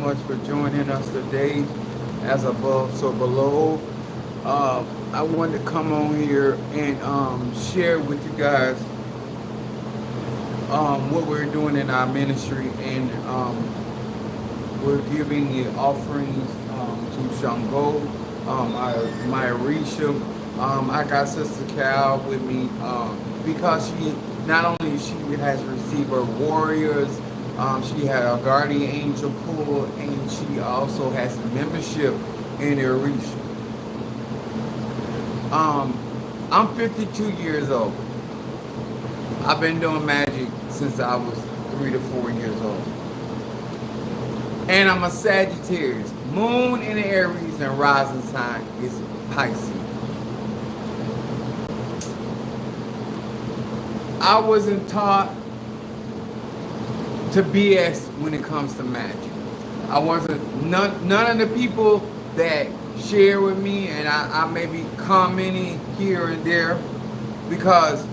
much for joining us today. As above, so below. I wanted to come on here and share with you guys what we're doing in our ministry, and we're giving the offerings to Shango, my Orisha. I got Sister Cal with me because she not only she has received her warriors, she had a guardian angel pool, and she also has a membership in Orisha. I'm 52 years old. I've been doing magic since I was 3 to 4 years old. And I'm a Sagittarius. Moon in Aries and rising sign is Pisces. I wasn't taught to BS when it comes to magic. I wasn't, none of the people that share with me, and I may be commenting here and there, because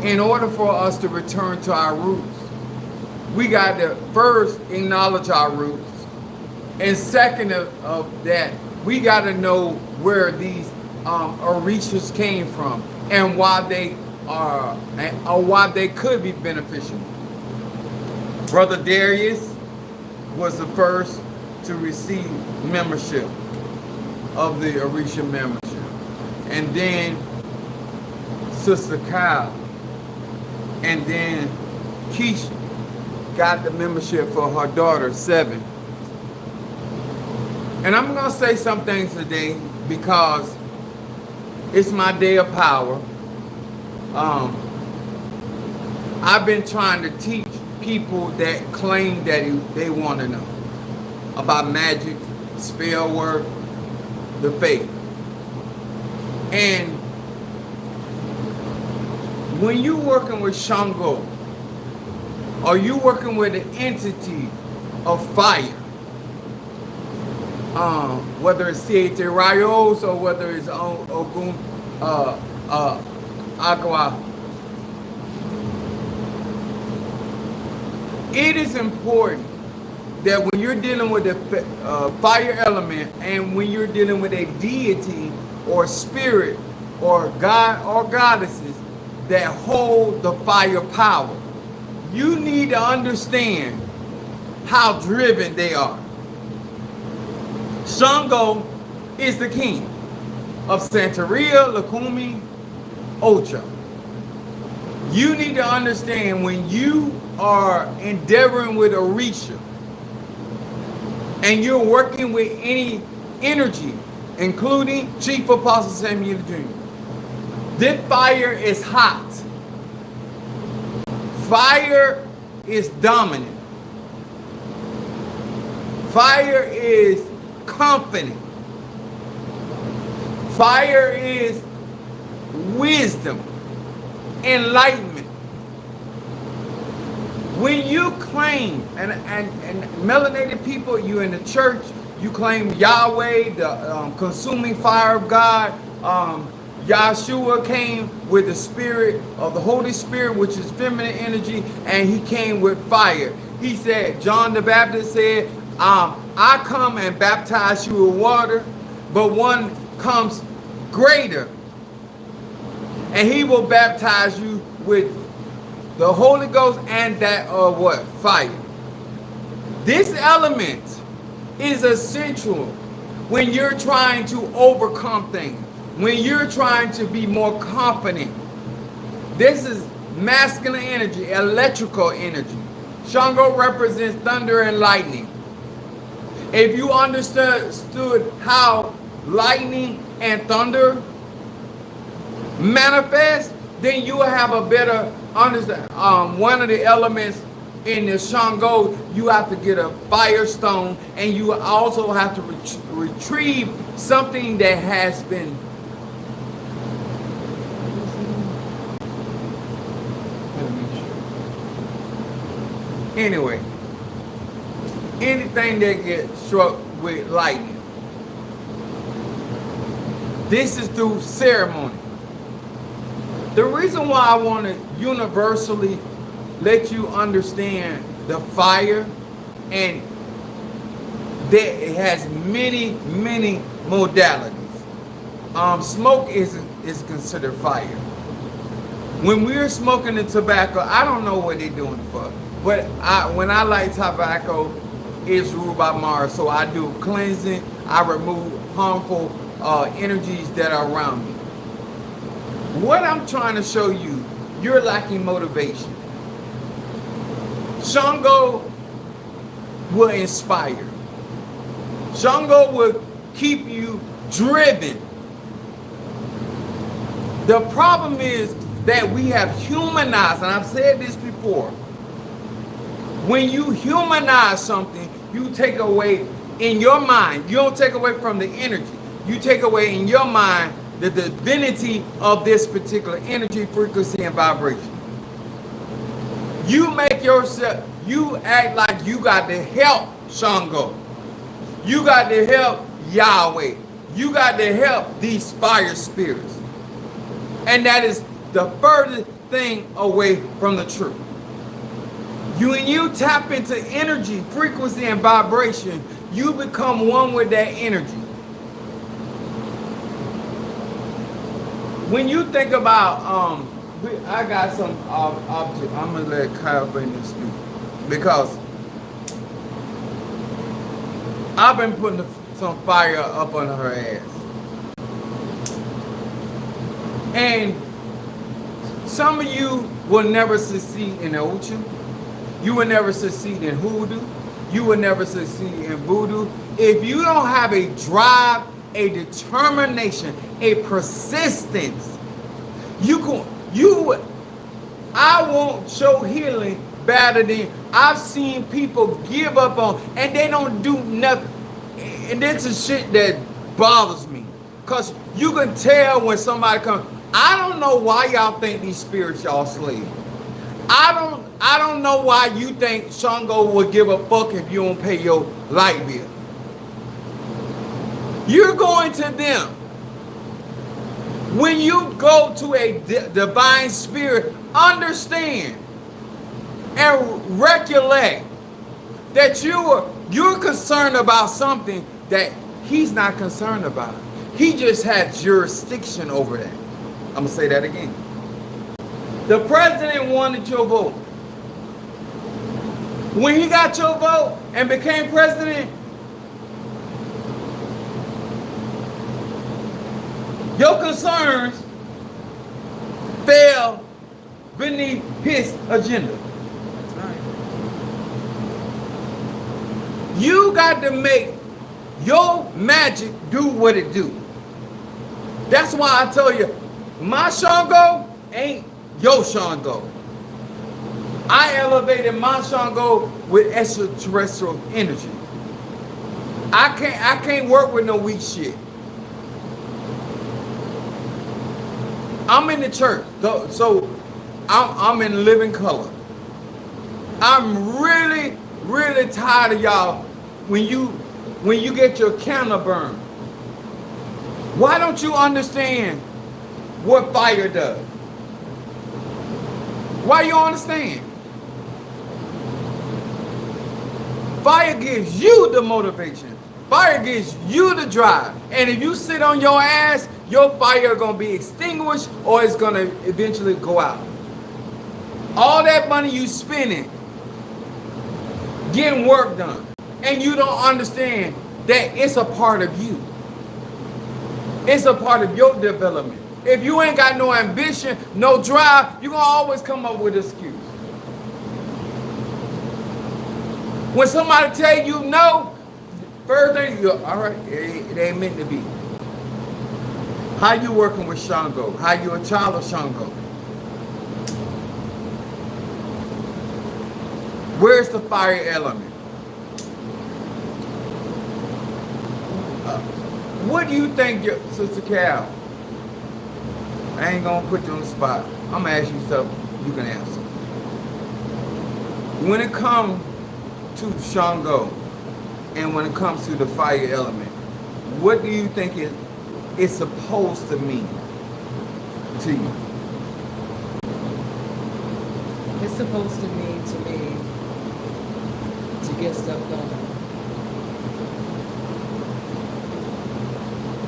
in order for us to return to our roots, we got to first acknowledge our roots, and second of that, we got to know where these Orishas came from and why they are, or why they could be beneficial. Brother Darius was the first to receive membership of the Orisha membership, and then Sister Kyle, and then Keisha got the membership for her daughter, 7. And I'm gonna say some things today because it's my day of power. I've been trying to teach people that claim that they want to know about magic, spell work, the faith. And when you're working with Shango, or you working with an entity of fire, whether it's Siete Rayos or whether it's Ogun Agua, it is important that when you're dealing with the fire element, and when you're dealing with a deity or spirit or god or goddesses that hold the fire power, you need to understand how driven they are. Shango is the king of Santeria, Lukumi, Ocha. You need to understand, when you are endeavoring with Orisha and you're working with any energy, including Chief Apostle Samuel Jr., this fire is hot. Fire is dominant. Fire is confident. Fire is wisdom, enlightenment. When you claim, and melanated people, you in the church, you claim Yahweh, the consuming fire of God. Yahshua came with the spirit of the Holy Spirit, which is feminine energy, and he came with fire. He said, John the Baptist said, I come and baptize you with water, but one comes greater, and he will baptize you with the Holy Ghost and that of what? Fire. This element is essential when you're trying to overcome things, when you're trying to be more confident. This is masculine energy, electrical energy. Shango represents thunder and lightning. If you understood how lightning and thunder manifest, then you will have a better understand. One of the elements in the Shango, you have to get a firestone, and you also have to retrieve something that has been anyway, anything that gets struck with lightning. This is through ceremony. The reason why I want to universally let you understand the fire and it has many, many modalities. Smoke is considered fire. When we're smoking the tobacco, I don't know what they're doing it for, but when I light tobacco, it's ruled by Mars, so I do cleansing. I remove harmful energies that are around me. What I'm trying to show you, you're lacking motivation. Shango will inspire. Shango will keep you driven. The problem is that we have humanized, and I've said this before, when you humanize something, you take away in your mind, you don't take away from the energy, you take away in your mind the divinity of this particular energy, frequency, and vibration. You make yourself, you act like you got to help Shango. You got to help Yahweh. You got to help these fire spirits. And that is the furthest thing away from the truth. When you tap into energy, frequency, and vibration, you become one with that energy. When you think about, I got some object. I'm gonna let Kyle Brandon speak because I've been putting some fire up on her ass, and some of you will never succeed in the ocean. You will never succeed in hoodoo. You will never succeed in voodoo if you don't have a drive, a determination, a persistence. I won't show healing better than I've seen people give up on, and they don't do nothing. And this is shit that bothers me, cause you can tell when somebody comes. I don't know why y'all think these spirits y'all slave. I don't know why you think Shango would give a fuck if you don't pay your light bill. You're going to them. When you go to a divine spirit, understand and recollect that you're concerned about something that he's not concerned about. He just had jurisdiction over that. I'm going to say that again. The president wanted your vote. When he got your vote and became president, your concerns fell beneath his agenda. That's right. You got to make your magic do what it do. That's why I tell you, my Shango ain't your Shango. I elevated my Shango with extraterrestrial energy. I can't work with no weak shit. I'm in the church, so I'm in living color. I'm really, really tired of y'all when you get your candle burned. Why don't you understand what fire does? Why you don't understand? Fire gives you the motivation. Fire gives you the drive. And if you sit on your ass, your fire is going to be extinguished or it's going to eventually go out. All that money you spending getting work done, and you don't understand that it's a part of you. It's a part of your development. If you ain't got no ambition, no drive, you're going to always come up with an excuse. When somebody tell you no, first thing you're, all right, it ain't meant to be. How you working with Shango? How you a child of Shango? Where's the fire element? What do you think, Sister Cal? I ain't gonna put you on the spot. I'm gonna ask you something you can answer. When it comes to Shango and when it comes to the fire element, what do you think it's supposed to mean to you? It's supposed to mean to me to get stuff done.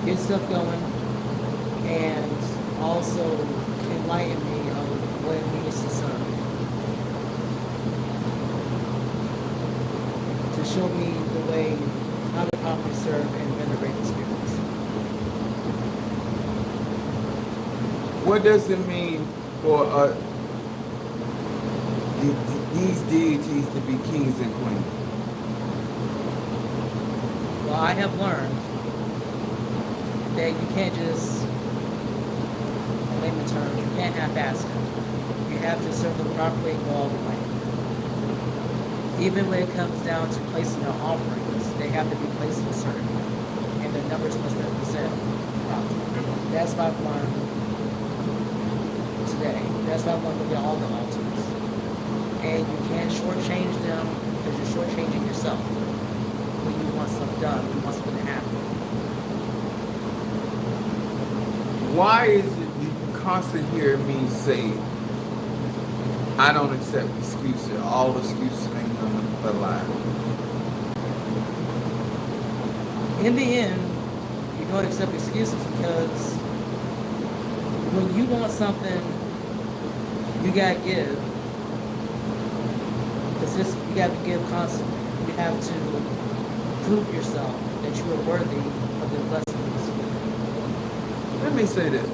get stuff going, and also enlighten me of what it means to serve. To show me the way how to properly serve and venerate the spirits. What does it mean for these deities to be kings and queens? Well, I have learned that you can't just, in layman terms, you can't half-ass it. You have to serve them properly and go all the way. Even when it comes down to placing their offerings, they have to be placed in a certain way, and the numbers must represent properly. That's what I've learned today. That's what I've learned with all the altars. And you can't shortchange them because you're shortchanging yourself when you want stuff done, when you want something to happen. Why is it you constantly hear me say, I don't accept excuses, all excuses ain't nothing but lies? In the end, you don't accept excuses because when you want something, you gotta give. Because you gotta give constantly. You have to prove yourself that you are worthy of the blessings. Let me say this.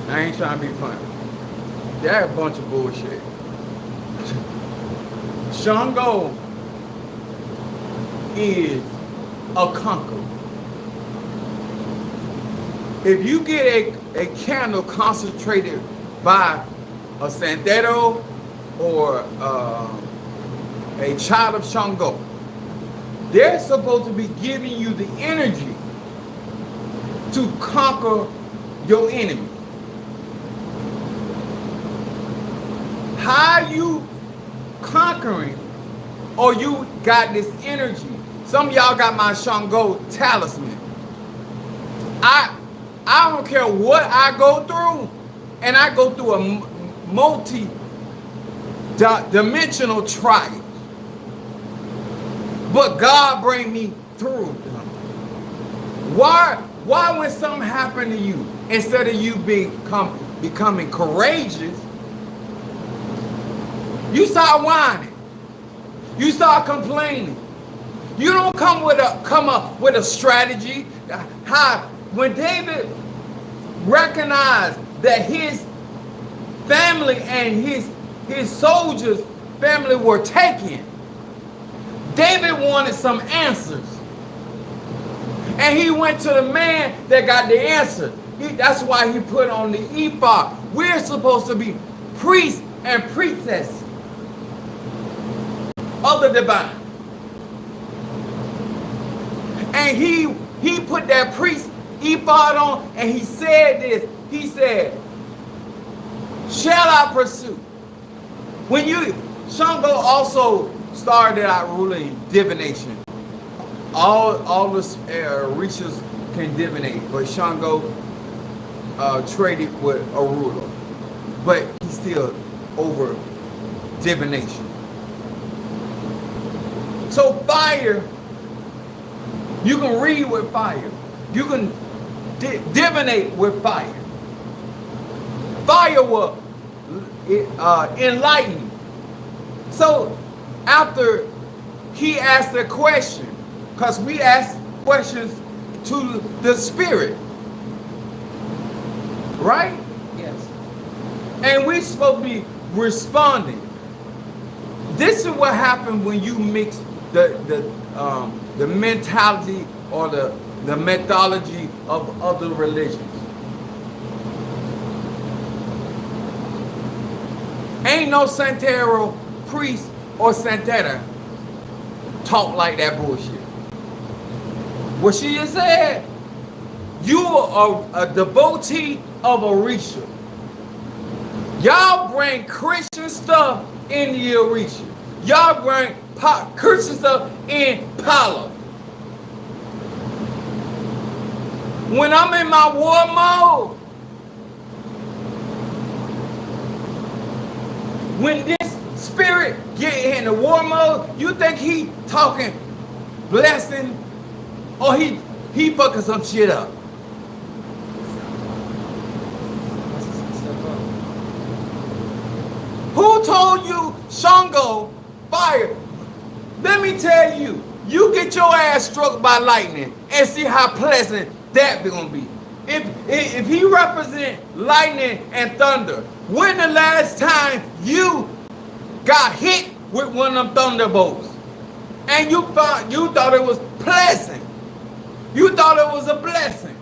I ain't trying to be funny. They're a bunch of bullshit. Shango is a conqueror. If you get a candle concentrated by a santero or a child of Shango, they're supposed to be giving you the energy to conquer your enemy. How you conquering, or you got this energy? Some of y'all got my Shango talisman. I don't care what I go through, and I go through a multi-dimensional trial. But God bring me through them. Why when something happen to you, instead of you becoming courageous, you start whining. You start complaining. You don't come up with a strategy. When David recognized that his family and his soldiers' family were taken, David wanted some answers. And he went to the man that got the answer. That's why he put on the ephod. We're supposed to be priests and priestesses of the divine. And he put that priest ephod on, and he said this. He said, shall I pursue? Shango also started out ruling divination. All the Orishas can divinate, but Shango traded with a ruler. But he's still over divination. So fire, you can read with fire. You can divinate with fire. Fire will enlighten you. So after he asked the question, because we ask questions to the spirit, right? Yes. And we're supposed to be responding. This is what happens when you mix the mentality or the methodology of other religions. Ain't no Santero priest or Santera talk like that bullshit. What she just said, you are a devotee of Orisha. Y'all bring Christian stuff in the Orisha. Y'all bring Christian stuff in Palo. When I'm in my war mode, when this spirit get in the war mode, you think he talking blessing, or he he fucking some shit up. Who told you Shango fire? Let me tell you, you get your ass struck by lightning and see how pleasant that be gonna be. If he represent lightning and thunder, when the last time you got hit with one of them thunderbolts and you thought it was pleasant? You thought it was a blessing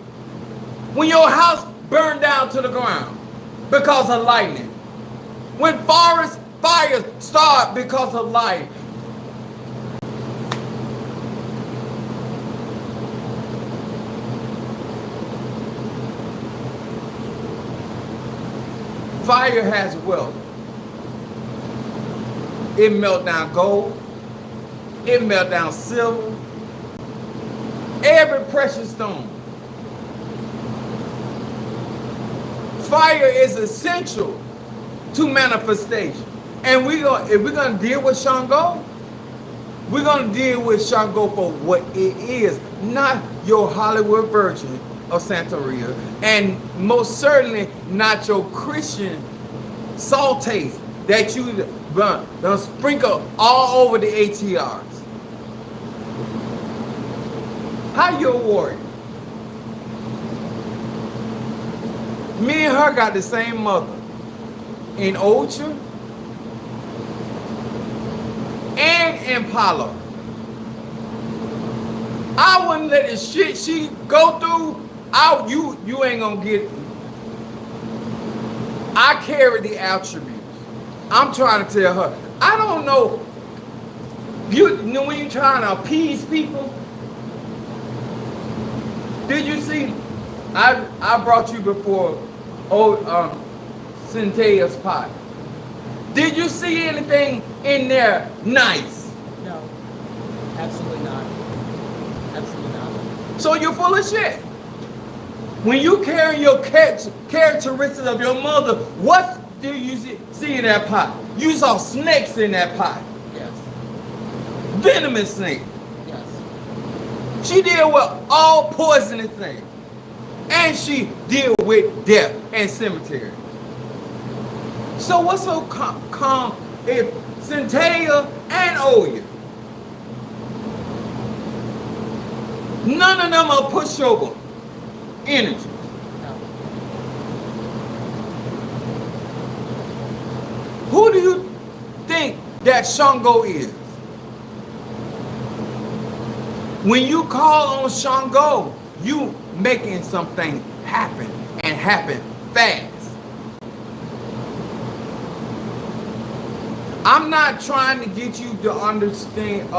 when your house burned down to the ground because of lightning. When forest fires start because of light. Fire has wealth. It melt down gold. It melt down silver. Every precious stone. Fire is essential to manifestation. And if we're gonna deal with Shango, we're gonna deal with Shango for what it is, not your Hollywood version of Santeria, and most certainly not your Christian saltés that you done sprinkle all over the ATRs. How you a warrior? Me and her got the same mother in Orisha and in Palo. I wouldn't let the shit she go through out. You ain't gonna get it. I carry the attributes. I'm trying to tell her. I don't know. You know when you're trying to appease people. Did you see? I brought you before Centea's pot. Did you see anything in there nice? No, absolutely not. Absolutely not. So you're full of shit. When you carry your characteristics of your mother, what do you see in that pot? You saw snakes in that pot. Yes. Venomous snakes. Yes. She deal with all poisonous things. And she deal with death and cemetery. So what's so calm if Centea and Oya, none of them are pushover energy? No. Who do you think that Shango is? When you call on Shango, you making something happen and happen fast. I'm not trying to get you to understand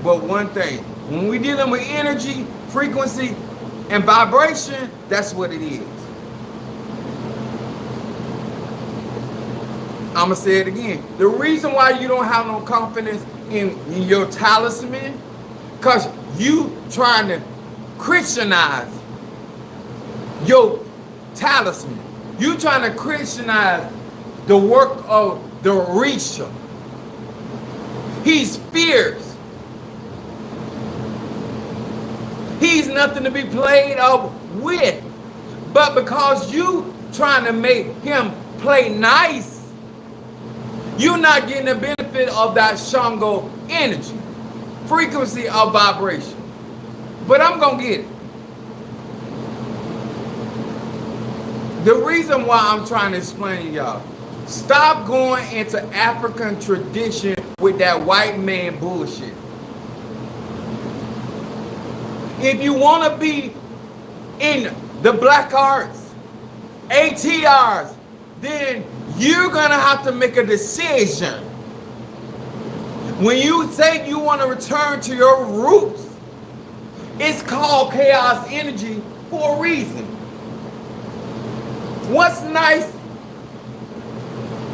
but one thing. When we're dealing with energy, frequency, and vibration, that's what it is. I'm going to say it again. The reason why you don't have no confidence in your talisman, because you trying to Christianize your talisman. You trying to Christianize the work of the Orisha. He's fierce. He's nothing to be played up with. But because you trying to make him play nice, you're not getting the benefit of that Shango energy, frequency of vibration. But I'm going to get it. The reason why I'm trying to explain to y'all, stop going into African tradition with that white man bullshit. If you want to be in the black arts, ATRs, then you're going to have to make a decision. When you say you want to return to your roots, it's called chaos energy for a reason. What's nice,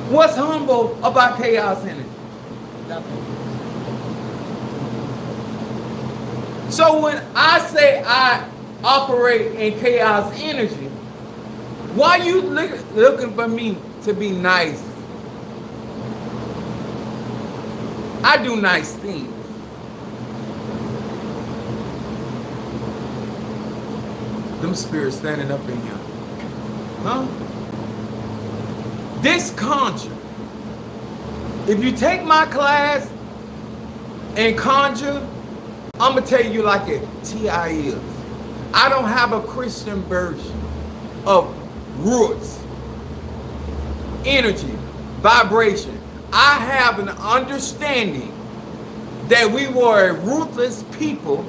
what's humble about chaos energy? Nothing. So when I say I operate in chaos energy, why you looking for me to be nice? I do nice things. them spirits standing up in him. Huh? This conjure. If you take my class and conjure, I'm going to tell you like it T.I. is. I don't have a Christian version of roots, energy, vibration. I have an understanding that we were a ruthless people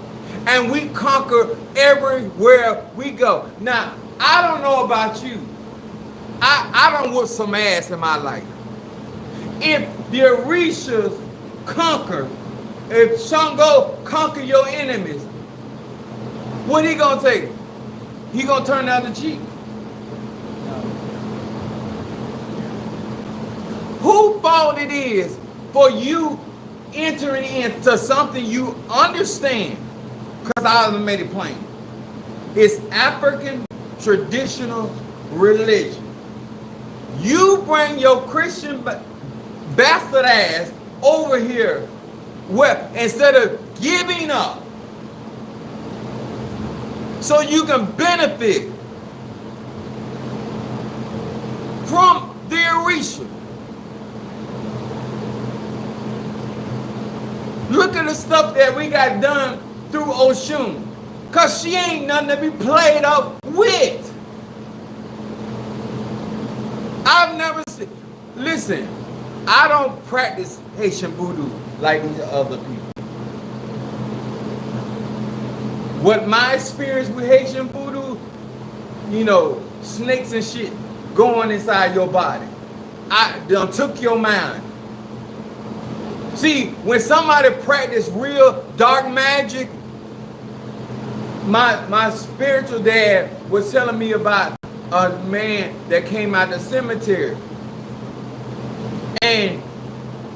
and we conquer everywhere we go. Now, I don't know about you. I don't whoop some ass in my life. If the Orishas conquer, if Shango conquer your enemies, what he gonna take? He gonna turn the other cheek. Who fault it is for you entering into something you understand? Because I made it plain. It's African traditional religion. You bring your Christian bastard ass over here where instead of giving up so you can benefit from the Orisha. Look at the stuff that we got done through Oshun. Because she ain't nothing to be played up with. I've never seen. Listen, I don't practice Haitian voodoo like these other people. What my experience with Haitian voodoo, you know, snakes and shit going inside your body. I done took your mind. See, when somebody practice real dark magic, my spiritual dad was telling me about a man that came out of the cemetery. And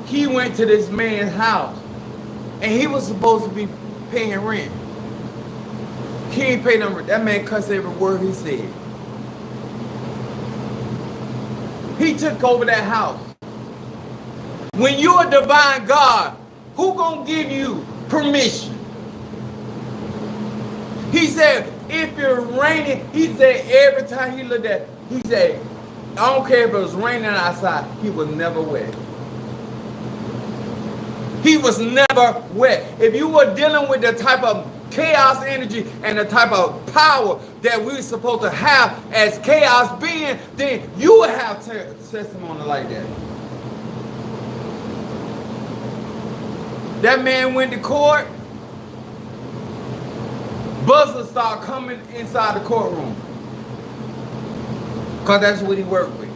he went to this man's house. And he was supposed to be paying rent. He ain't paid no rent. That man cussed every word he said. He took over that house. When you're a divine God, who gonna give you permission? He said, if it's raining, he said every time he looked at, he said, I don't care if it was raining outside, he was never wet. He was never wet. If you were dealing with the type of chaos energy and the type of power that we're supposed to have as chaos being, then you would have testimony like that. That man went to court. Buzzers start coming inside the courtroom. Because that's what he worked with.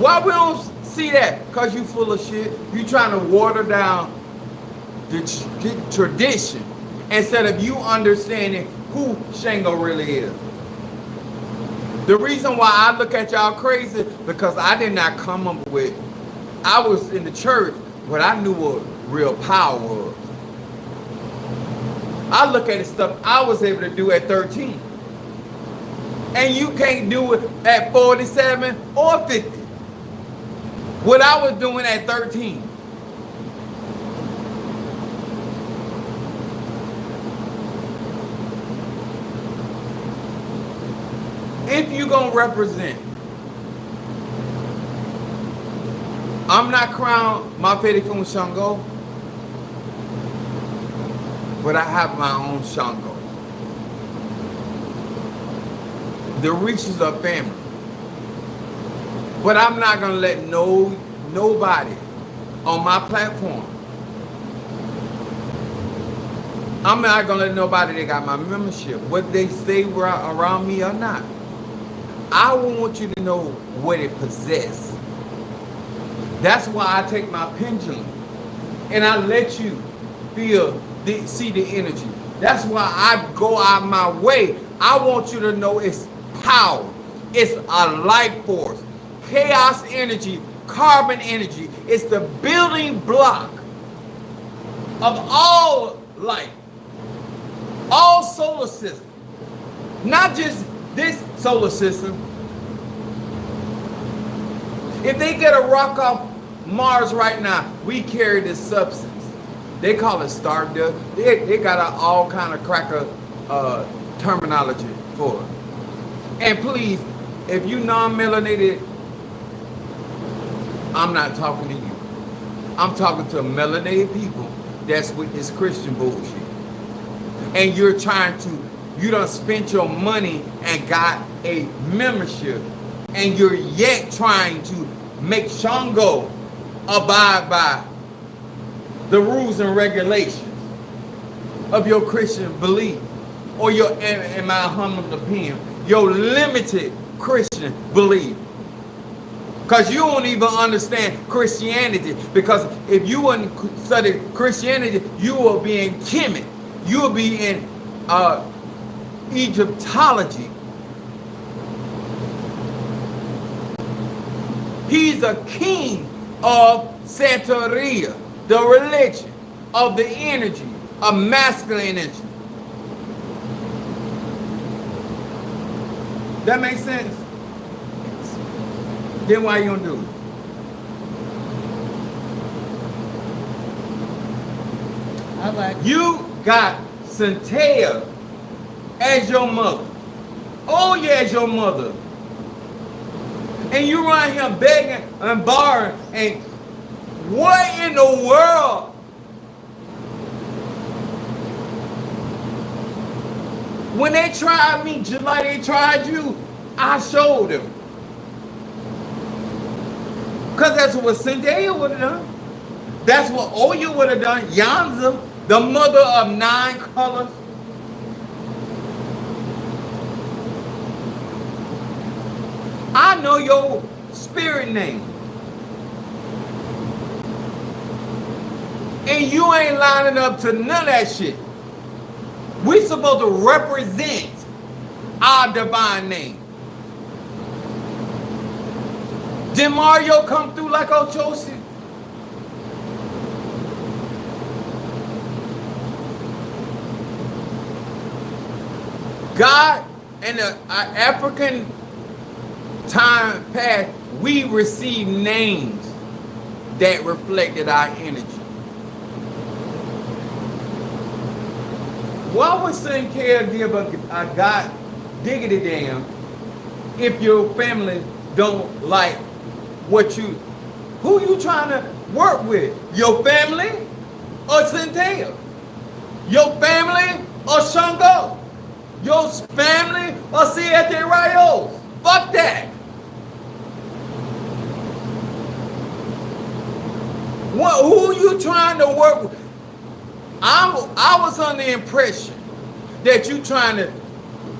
Why we don't see that? Because you full of shit. You trying to water down the tradition instead of you understanding who Shango really is. The reason why I look at y'all crazy, because I did not come up with, I was in the church, but I knew what real power was. I look at the stuff I was able to do at 13. And you can't do it at 47 or 50. What I was doing at 13. If you gonna represent, I'm not crowned my faith from Shango, but I have my own Shango. The Orishas are family. But I'm not gonna let nobody on my platform. I'm not gonna let nobody that got my membership, what they say around me or not. I want you to know what it possesses. That's why I take my pendulum and I let you see the energy. That's why I go out my way. I want you to know it's power. It's a life force. Chaos energy, carbon energy. It's the building block of all life. All solar system. Not just this solar system. If they get a rock off Mars right now, we carry this substance. They call it stardust. They got all kind of cracker terminology for it. And please, if you non-melanated, I'm not talking to you. I'm talking to melanated people that's with this Christian bullshit. And you're trying to, you done spent your money and got a membership, and you're yet trying to make Shango abide by the rules and regulations of your Christian belief, or your, in my humble opinion, your limited Christian belief. Because you don't even understand Christianity. Because if you wouldn't study Christianity, you will be in Kemet. You will be in Egyptology. He's a king of Santeria, the religion of the energy, of masculine energy. That makes sense? Then why you gonna do it? I like You got Centea as your mother. Oh yeah, as your mother. And you around here begging and borrowing, and what in the world? When they tried me just like they tried you, I showed them. Because that's what Centea would have done. That's what Oya would have done. Yanza, the mother of 9 colors. I know your spirit name. And you ain't lining up to none of that shit. We supposed to represent our divine name. Did Mario come through like Ochosi? God in the African time past, we received names that reflected our energy. Why would Sinclair give a God diggity damn if your family don't like what you, who you trying to work with? Your family or Centea? Your family or Shango? Your family or Siete Rayos? Fuck that. Who you trying to work with? I was under the impression that you trying to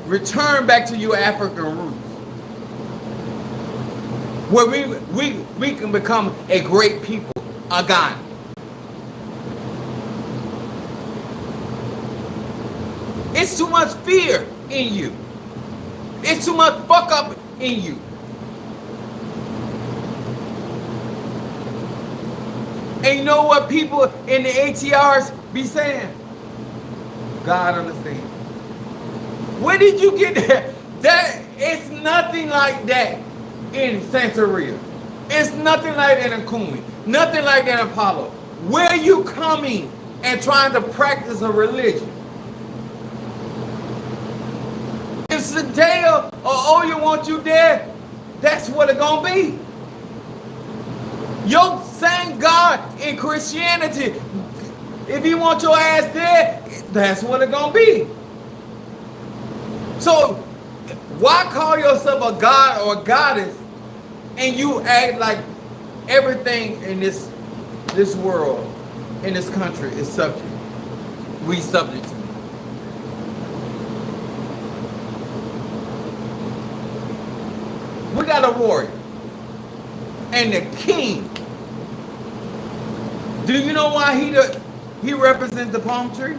return back to your African roots, where we can become a great people again. It's too much fear in you. It's too much fuck up in you. And you know what people in the ATRs be saying? God understands. Where did you get that? That it's nothing like that in Santeria. It's nothing like that in Kumi. Nothing like that in Palo. Where are you coming and trying to practice a religion? If Centea or Oya want you there, that's what it's gonna be. Your same God in Christianity, if he want your ass there, that's what it's gonna be. So why call yourself a god or a goddess and you act like everything in this world, in this country is subject? We subject to. We got a warrior and the king. Do you know why he represents the palm tree?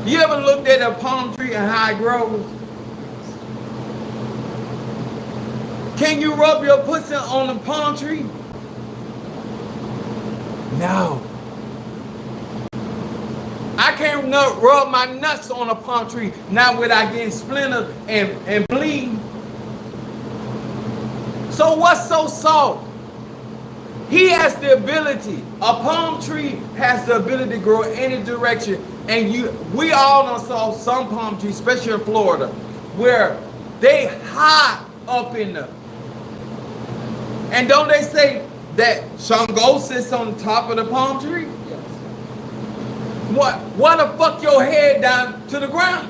You ever looked at a palm tree and how it grows? Can you rub your pussy on the palm tree? No. I can't rub my nuts on a palm tree now without getting splintered and bleeding. So what's so soft? He has the ability, a palm tree has the ability to grow any direction we all done saw some palm trees, especially in Florida, where they high up in the. And don't they say that Shango sits on top of the palm tree? Yes. Why the fuck your head down to the ground?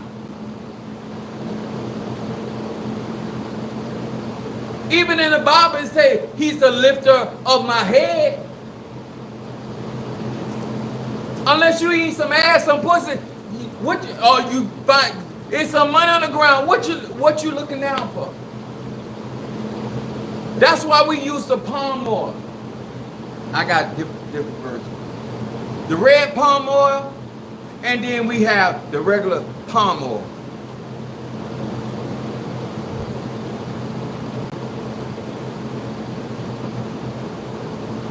Even in the Bible it say he's the lifter of my head. Unless you eat some ass, some pussy, you find it's some money on the ground. What you looking down for? That's why we use the palm oil. I got different versions. The red palm oil, and then we have the regular palm oil.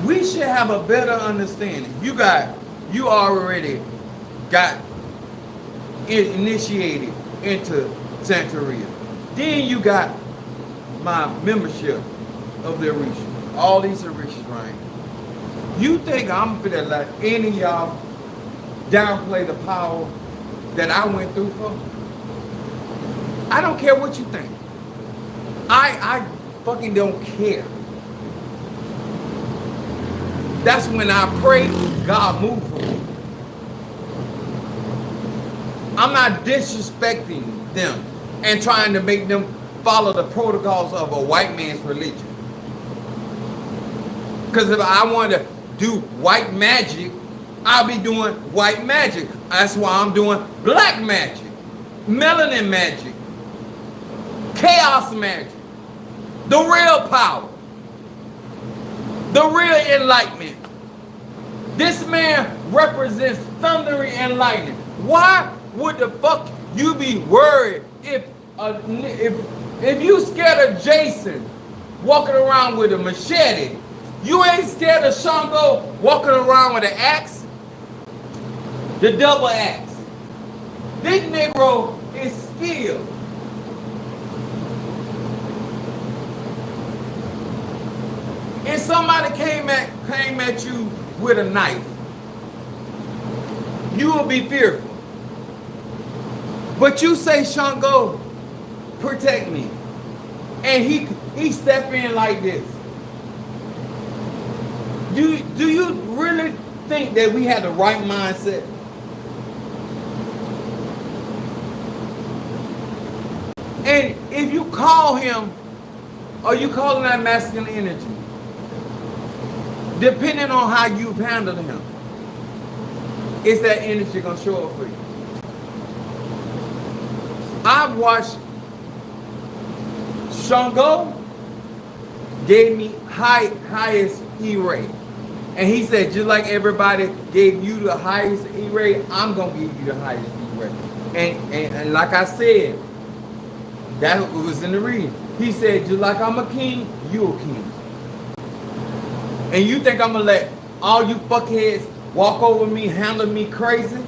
We should have a better understanding. You already got initiated into Santeria. Then you got my membership of the Orisha. All these Orishas, right? You think I'm gonna let any of y'all downplay the power that I went through for? I don't care what you think. I fucking don't care. That's when I pray, God move for me. I'm not disrespecting them and trying to make them follow the protocols of a white man's religion. Because if I want to do white magic, I'll be doing white magic. That's why I'm doing black magic, melanin magic, chaos magic, the real power, the real enlightenment. This man represents thundering and lightning. Why would the fuck you be worried if you scared of Jason walking around with a machete? You ain't scared of Shango walking around with an axe? The double axe. This Negro is skilled. If somebody came at you with a knife, you will be fearful. But you say, Shango, protect me. And he step in like this. Do you really think that we had the right mindset? And if you call him, are you calling that masculine energy? Depending on how you've handled him, is that energy gonna show up for you? I've watched Shango gave me highest E-rate. And he said, just like everybody gave you the highest E-rate, I'm gonna give you the highest E-rate. And like I said, that was in the reading. He said, just like I'm a king, you a king. And you think I'm gonna let all you fuckheads walk over me, handle me crazy?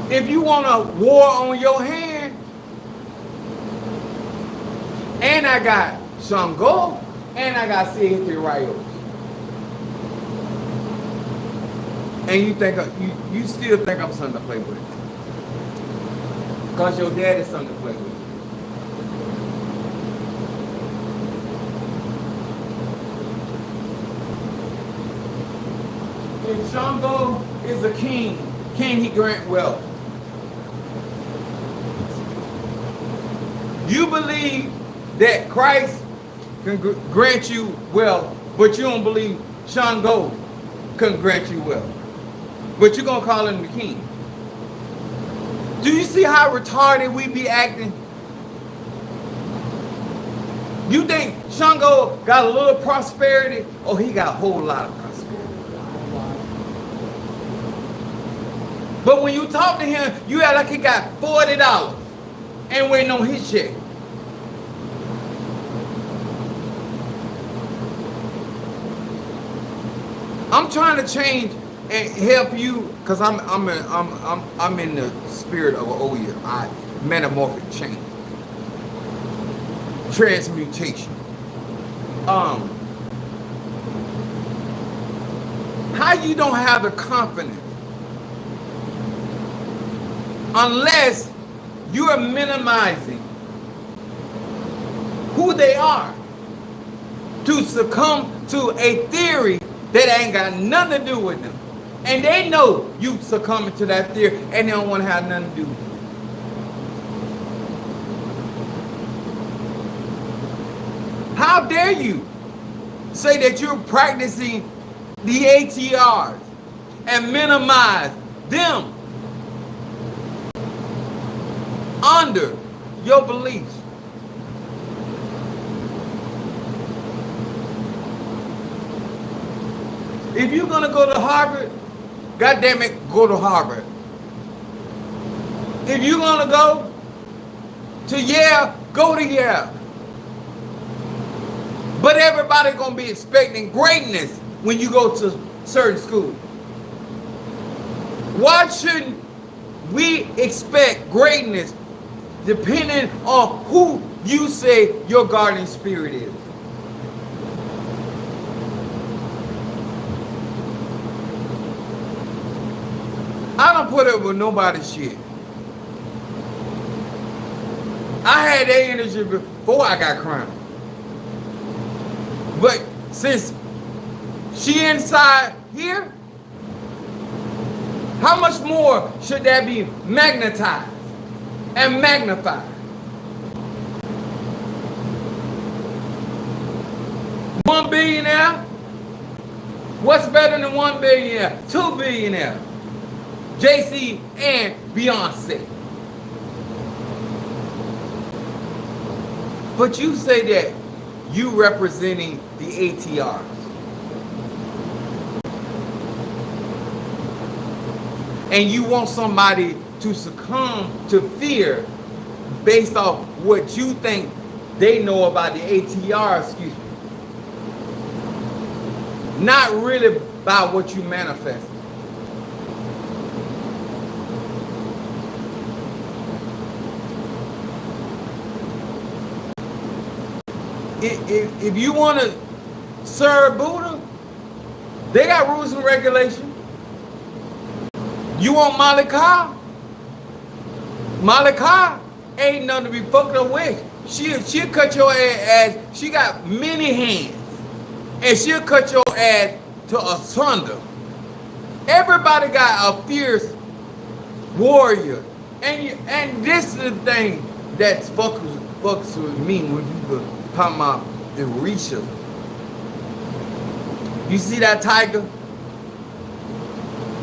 If you want a war on your hand, and I got Shango, and I got Sihite Rayos, and you still think I'm something to play with, because your dad is something to play with. If Shango is a king, can he grant wealth? You believe that Christ can grant you wealth, but you don't believe Shango can grant you wealth. But you're going to call him the king. Do you see how retarded we be acting? You think Shango got a little prosperity, or he got a whole lot of prosperity? But when you talk to him, you act like he got $40 and waiting on his check. I'm trying to change and help you, because I'm in the spirit of metamorphic change, transmutation. How Why you don't have the confidence? Unless you are minimizing who they are to succumb to a theory that ain't got nothing to do with them. And they know you succumbing to that theory and they don't want to have nothing to do with it. How dare you say that you're practicing the ATRs and minimize them under your beliefs? If you're gonna go to Harvard, goddamn it, go to Harvard. If you're gonna go to Yale, go to Yale. But everybody gonna be expecting greatness when you go to certain schools. Why shouldn't we expect greatness depending on who you say your guardian spirit is? I don't put up with nobody's shit. I had that energy before I got crowned. But since she inside here, how much more should that be magnetized and magnified? $1 billionaire? What's better than 1 billionaire? 2 billionaires. JC and Beyonce. But you say that you representing the ATRs. And you want somebody to succumb to fear based off what you think they know about the ATR, excuse me. Not really by what you manifest. If you want to serve Buddha, they got rules and regulations. You want Malika? Malika ain't nothing to be fucked up with. She'll cut your ass. She got many hands. And she'll cut your ass to asunder. Everybody got a fierce warrior. And this is the thing that fucks with me when people talking about the Orisha. You see that tiger?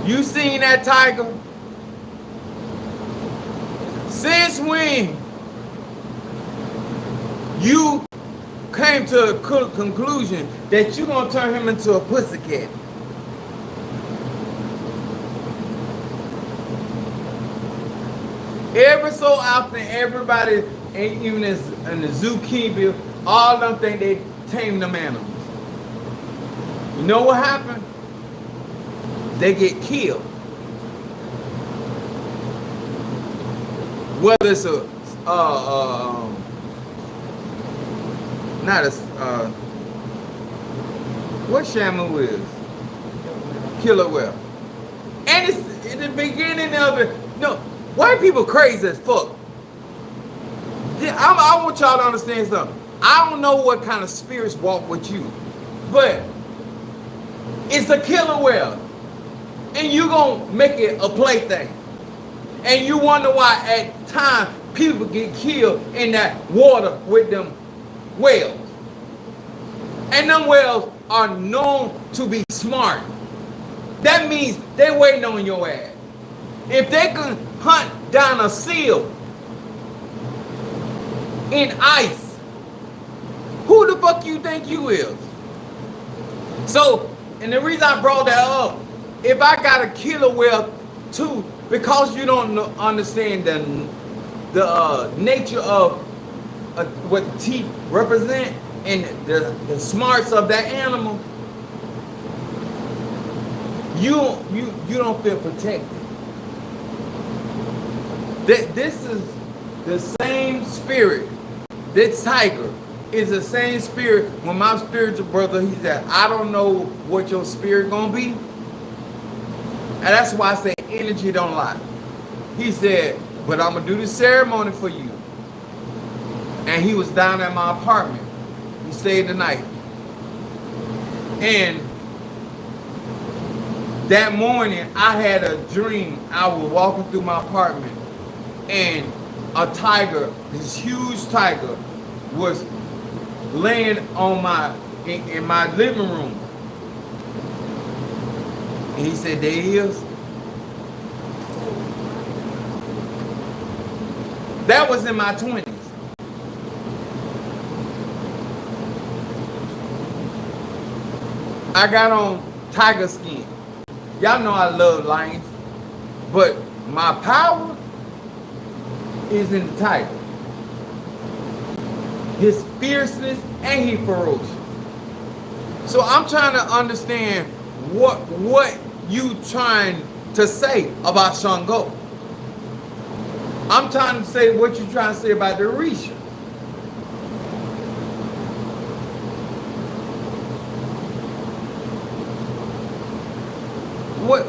You seen that tiger? Since when you came to a conclusion that you're gonna turn him into a pussycat? Every so often, everybody, and even in the zookeeper, all them think they tame them animals. You know what happened? They get killed. Whether it's what Shamu is? Killer whale. And it's in the beginning of it. No, white people crazy as fuck. I want y'all to understand something. I don't know what kind of spirits walk with you, but it's a killer whale. And you gonna make it a plaything. And you wonder why at times people get killed in that water with them whales. And them whales are known to be smart. That means they waiting on your ass. If they can hunt down a seal in ice, who the fuck you think you is? So, and the reason I brought that up, if I got a killer whale too, because you don't understand the nature of what the teeth represent and the smarts of that animal, you don't feel protected. This is the same spirit. This tiger is the same spirit. When my spiritual brother, he said, I don't know what your spirit gonna be, that's why I say energy don't lie. He said, but I'm gonna do the ceremony for you. And he was down at my apartment. He stayed the night. And that morning, I had a dream. I was walking through my apartment, and a tiger, this huge tiger, was laying on in my living room. And he said, there he is. That was in my 20s. I got on tiger skin. Y'all know I love lions, but my power is in the tiger. His fierceness, and he ferocious. So I'm trying to understand what you trying to say about Shango. I'm trying to say what you trying to say about the Orisha. What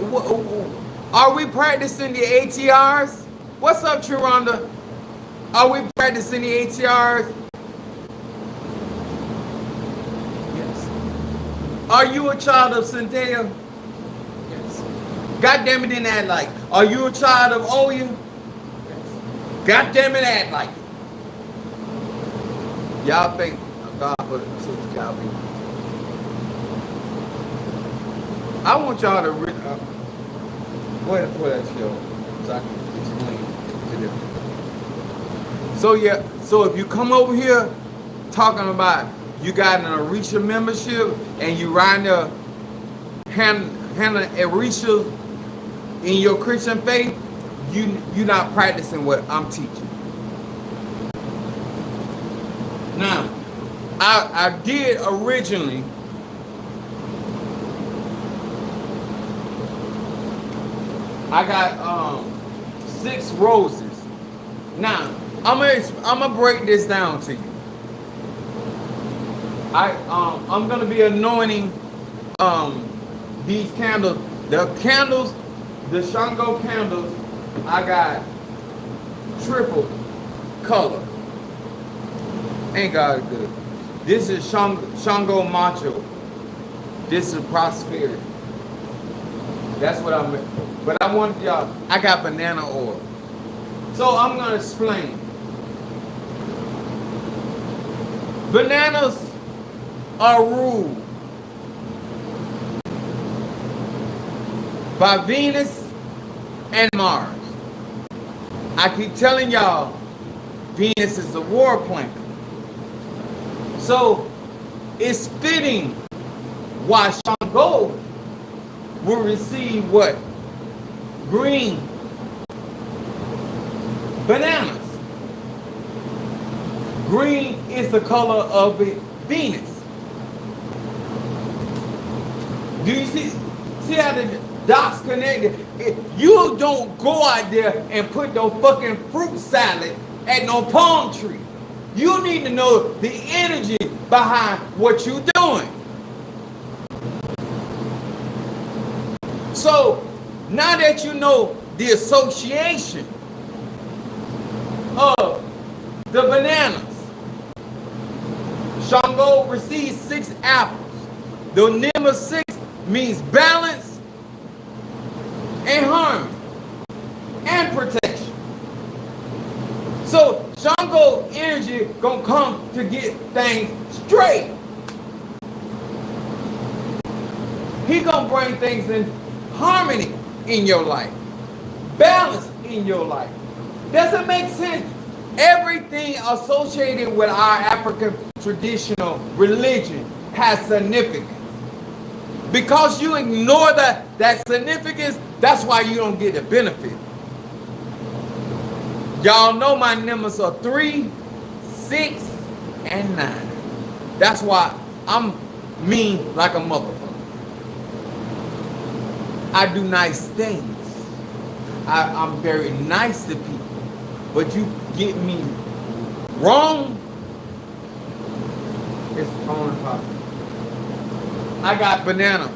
are we practicing the ATRs? What's up, Chironda? Are we practicing the ATRs? Yes. Are you a child of Centella? Yes. God damn it, didn't act like. Are you a child of Oya? Yes. God damn it, act like. Y'all think God for Sister Calvin. I want y'all to go ahead and pull that show so I can explain to them. So yeah, so if you come over here talking about you got an Orisha membership and you riding there handling Orisha in your Christian faith, you're not practicing what I'm teaching. Now, I did originally. I got 6 roses. Now, I'm gonna break this down to you. I'm gonna be anointing these candles. The Shango candles, I got triple color. Ain't God good. This is Shango Macho. This is prosperity. That's what I'm. But I want y'all. I got banana oil. So I'm gonna explain. Bananas are ruled by Venus and Mars. I keep telling y'all, Venus is a war planet. So it's fitting why Shango will receive what? Green bananas. Green is the color of Venus. Do you see how the dots connected? You don't go out there and put no fucking fruit salad at no palm tree. You need to know the energy behind what you're doing. So now that you know the association of the bananas, Shango receives 6 apples. The number 6 means balance and harmony and protection. So Shango energy gonna come to get things straight. He gonna bring things in harmony in your life, balance in your life. Does it make sense? Everything associated with our African traditional religion has significance. Because you ignore that significance, that's why you don't get the benefit. Y'all know my numbers are 3, 6, and 9. That's why I'm mean like a motherfucker. I do nice things. I'm very nice to people. But you get me wrong, it's on and popping. I got banana,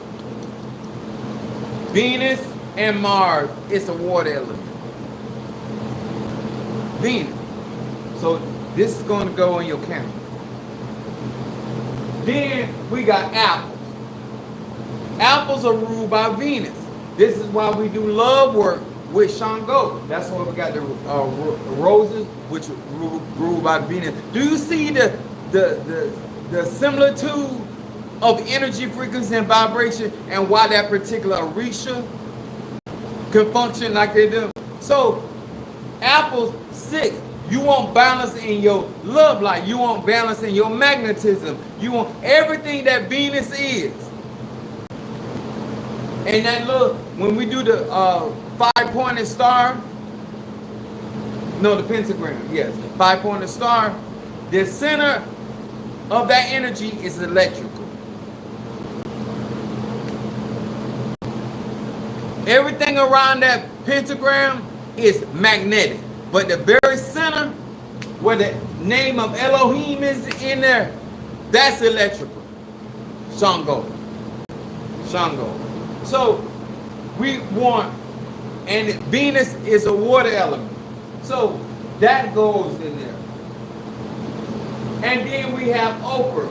Venus, and Mars is a water element. Venus. So this is going to go on your calendar. Then we got apples. Apples are ruled by Venus. This is why we do love work with Shango. That's why we got the roses, which are ruled by Venus. Do you see the similitude of energy, frequency, and vibration, and why that particular Orisha can function like they do? So, apples 6. You want balance in your love life. You want balance in your magnetism. You want everything that Venus is. And that look, when we do the 5-pointed star, no, the pentagram, yes, 5-pointed star, the center of that energy is electrical. Everything around that pentagram is magnetic. But the very center, where the name of Elohim is in there, that's electrical. Shango. Shango. So we want, and Venus is a water element. So that goes in there. And then we have okra.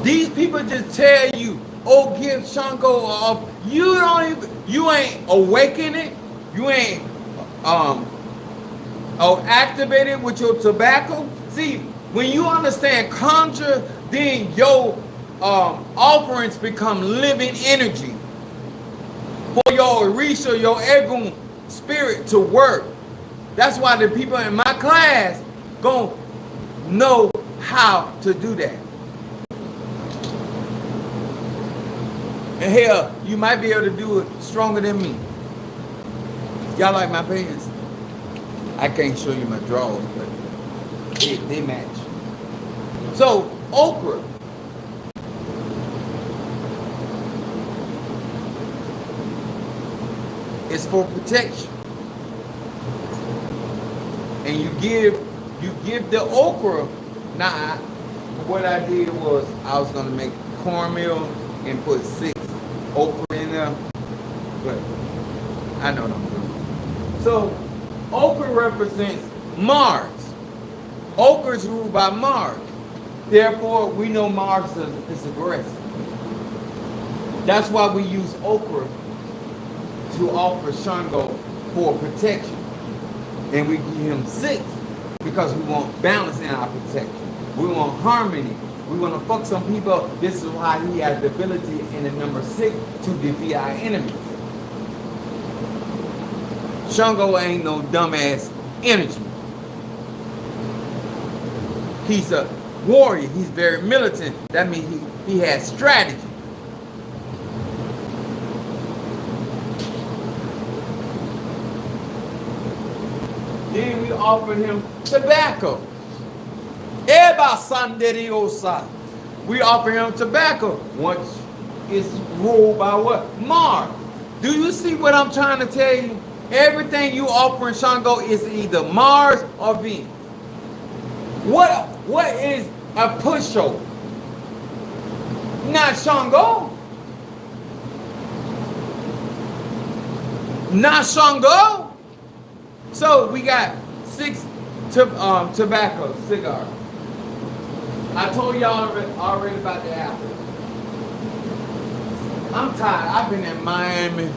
These people just tell you, oh, give Shango up. You ain't awakening. You ain't activated with your tobacco. See, when you understand conjure, then your offerings become living energy for your Orisha, your Egun spirit to work. That's why the people in my class gonna know how to do that. And hell, you might be able to do it stronger than me. Y'all like my pants? I can't show you my drawers, but they match. So, okra. Is for protection. And you give the okra. Now, what I did was I was gonna make cornmeal and put 6 okra in there, but I know what I'm doing. So, okra represents Mars. Okra is ruled by Mars. Therefore, we know Mars is aggressive. That's why we use okra to offer Shango for protection. And we give him 6 because we want balance in our protection. We want harmony. We want to fuck some people. This is why he has the ability in the number 6 to defeat our enemies. Shango ain't no dumbass energy. He's a warrior. He's very militant. That means he has strategy. Then we offered him tobacco. We offer him tobacco. Once it's ruled by what? Mars. Do you see what I'm trying to tell you? Everything you offer in Shango is either Mars or Venus. What is a pushover? Not Shango. Not Shango. So we got 6 tobacco cigars. I told y'all already about the apple. I'm tired. I've been in Miami.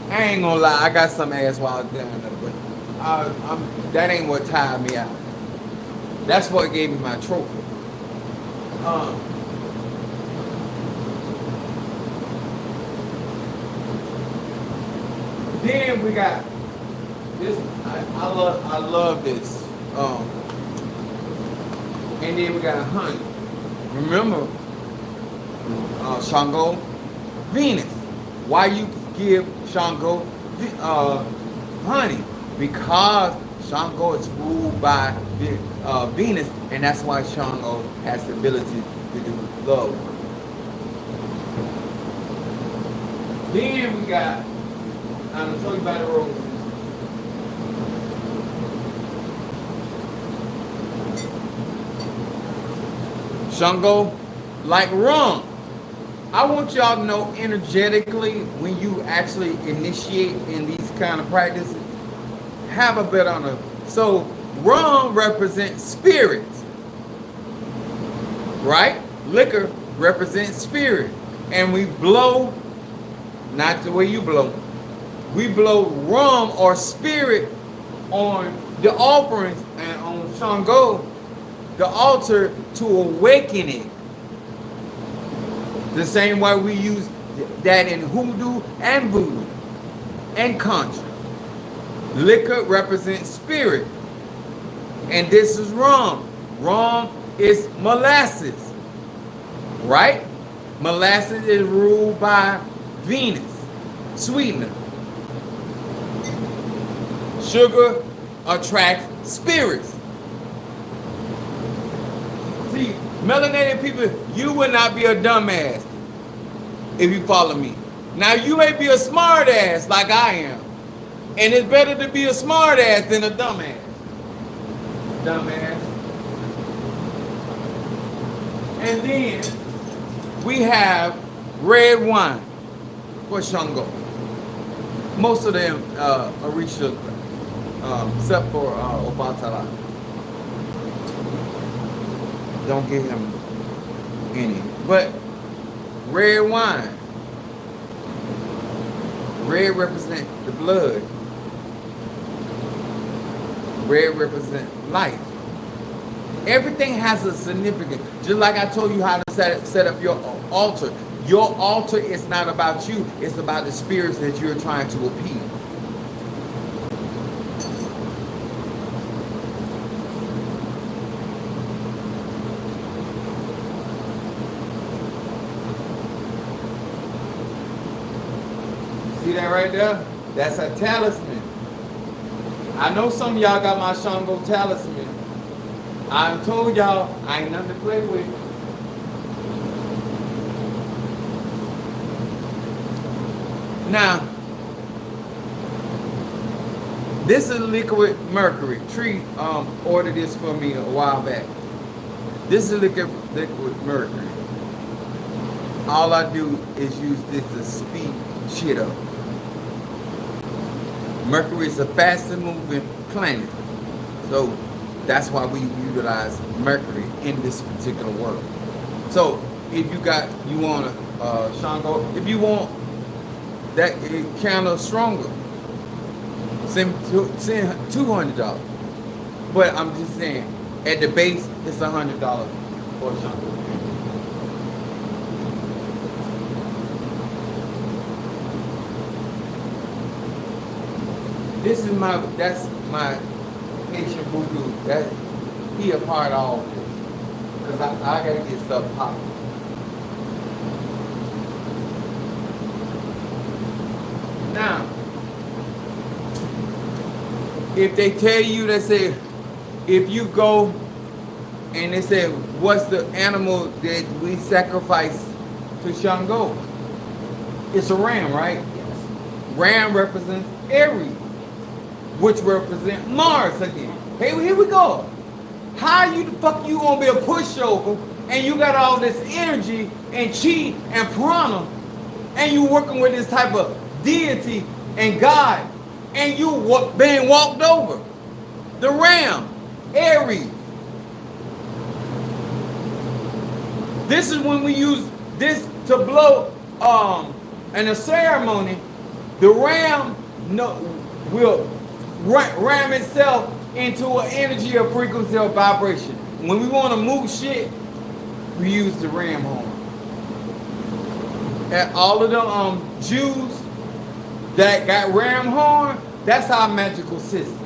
I ain't gonna lie. I got some ass while I was down there, but that ain't what tired me out. That's what gave me my trophy. Then we got this. I love this. And then we got honey. Remember, Shango, Venus. Why you give Shango honey? Because Shango is ruled by Venus, and that's why Shango has the ability to do love. Then we got, I'm going to tell you about the roses. Shango like rum. I want y'all to know energetically when you actually initiate in these kind of practices, have a bit on it. So rum represents spirits, right? Liquor represents spirit. And we blow, not the way you blow, we blow rum or spirit on the offerings and on Shango, the altar, to awaken it. The same way we use that in hoodoo and voodoo and conjure. Liquor represents spirit. And this is rum. Rum is molasses, right? Molasses is ruled by Venus, sweetener. Sugar attracts spirits. See, melanated people, you will not be a dumbass if you follow me. Now, you may be a smart ass like I am. And it's better to be a smart ass than a dumbass. Dumbass. And then we have red wine for Shango. Most of them Orisha, except for Obatala. Don't give him any. But red wine. Red represents the blood. Red represents life. Everything has a significance. Just like I told you how to set up your altar. Your altar is not about you. It's about the spirits that you're trying to appease. See that right there? That's a talisman. I know some of y'all got my Shango talisman. I told y'all I ain't nothing to play with. Now, this is liquid mercury. Tree ordered this for me a while back. This is liquid mercury. All I do is use this to speed shit up. Mercury is a faster moving planet. So that's why we utilize Mercury in this particular world. So if you want a Shango, if you want that kind of stronger, send $200. But I'm just saying, at the base, it's $100 for a Shango. That's my Haitian voodoo. He a part of all this. Because I gotta get stuff popping. Now, if they tell you, they say, if you go and they say, what's the animal that we sacrifice to Shango? It's a ram, right? Yes. Ram represents Aries, which represent Mars again. Hey, here we go. How the fuck you gonna be a pushover and you got all this energy and chi and prana and you working with this type of deity and God and you being walked over? The ram, Aries. This is when we use this to blow in a ceremony. The ram will ram itself into an energy or frequency or vibration. When we want to move shit, we use the ram horn. And all of the Jews that got ram horn, that's our magical system.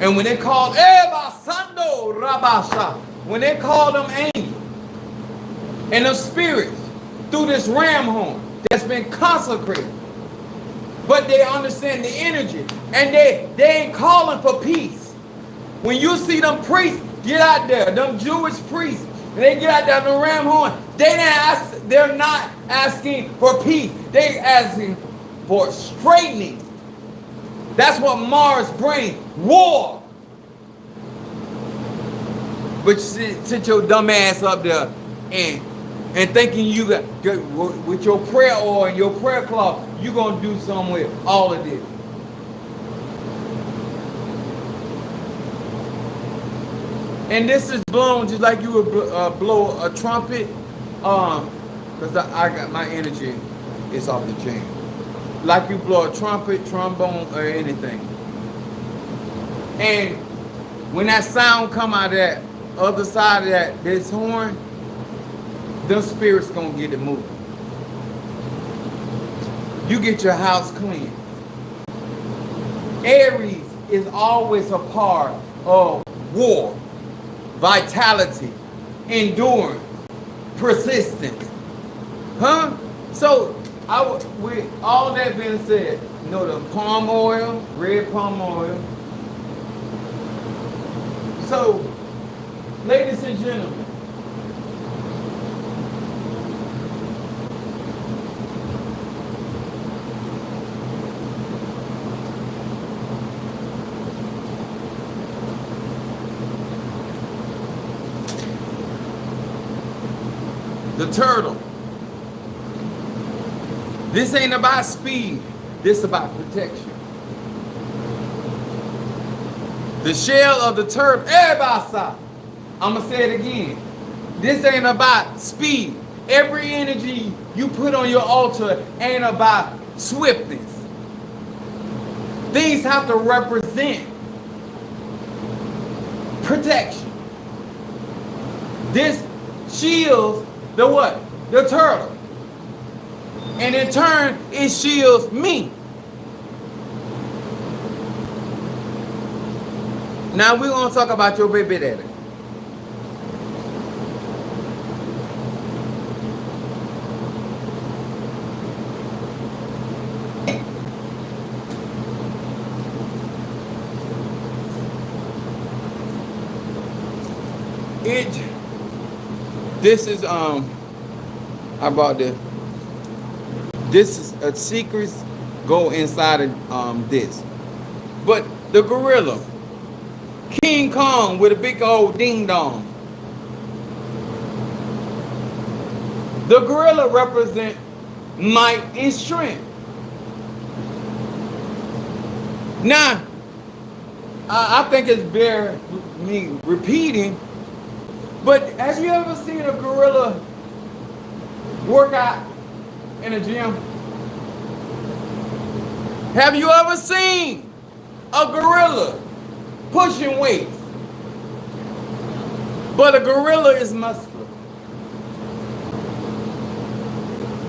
And when they call Ebasando Rabasha, when they call them angels and the spirits through this ram horn that's been consecrated, but they understand the energy and they ain't calling for peace. When you see them priests get out there, them Jewish priests, and they get out there on the ram horn, they're not asking for peace. They asking for straightening. That's what Mars brings, war. But sit your dumb ass up there and and thinking you got with your prayer oil and your prayer cloth, you're gonna do something with all of this. And this is blown just like you would blow a trumpet, because I got my energy is off the chain. Like you blow a trumpet, trombone, or anything. And when that sound come out of that other side of this horn, them spirits gonna get it moving. You get your house clean. Aries is always a part of war, vitality, endurance, persistence. Huh? So, with all that being said, you know the palm oil, red palm oil. So, ladies and gentlemen, the turtle. This ain't about speed. This about protection. The shell of the turtle. Everybody stop. I'm going to say it again. This ain't about speed. Every energy you put on your altar ain't about swiftness. These have to represent protection. This shields the what? The turtle. And in turn, it shields me. Now we're going to talk about your baby daddy. This is I bought this. This is a secrets go inside of this. But the gorilla, King Kong with a big old ding dong. The gorilla represent might and strength. Now, I think it's bear me repeating, but have you ever seen a gorilla work out in a gym? Have you ever seen a gorilla pushing weights? But a gorilla is muscular.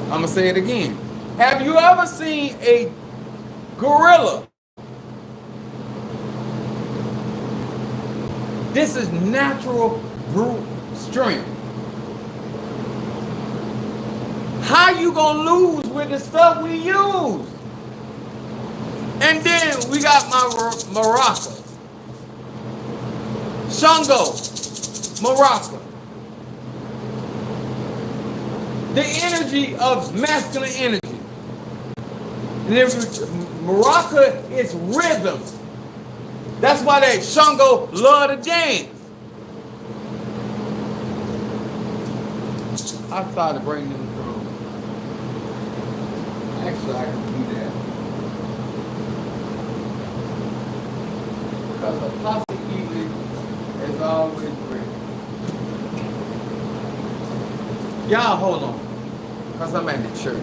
I'm gonna say it again. Have you ever seen a gorilla? This is natural brute strength. How you gonna lose with the stuff we use? And then we got my maraca. Shango, maraca. The energy of masculine energy. And then maraca is rhythm. That's why that Shango love to dance. I started bringing them drums. Actually, I can do that. Because the posse evening is always great. Y'all hold on. Because I'm at the church.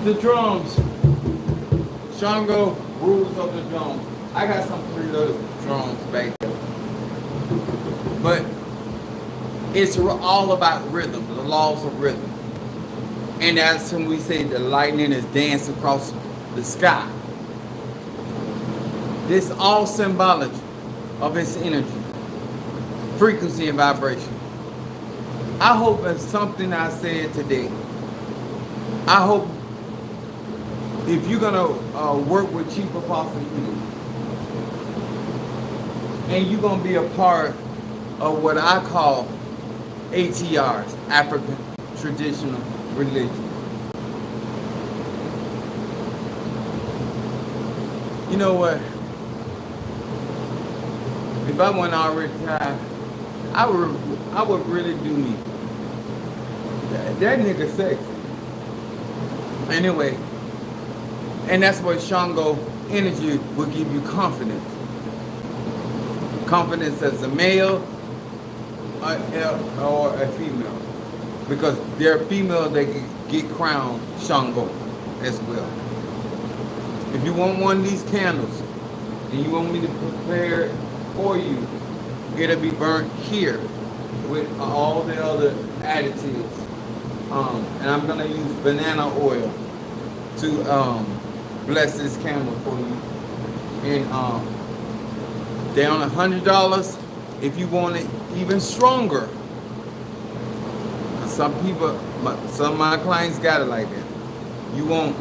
The drums. Shango rules of the drums. I got some 3 little drums back there. But It's all about rhythm, the laws of rhythm. And that's when we say the lightning is dancing across the sky. This all symbology of its energy, frequency and vibration. I hope it's something I said today. I hope if you're gonna work with Chief Apostle Hughes, and you're gonna be a part of what I call ATRs, African Traditional Religion. You know what? If I went already retired, I would really do me. That nigga sexy. Anyway, and that's what Shango energy will give you confidence. Confidence as a male or a female. Because they're female, they can get crowned Shango as well. If you want one of these candles and you want me to prepare it for you, it'll be burnt here with all the other additives. And I'm gonna use banana oil to bless this candle for you. And down $100 if you want it even stronger. Some people, some of my clients got it like that. You want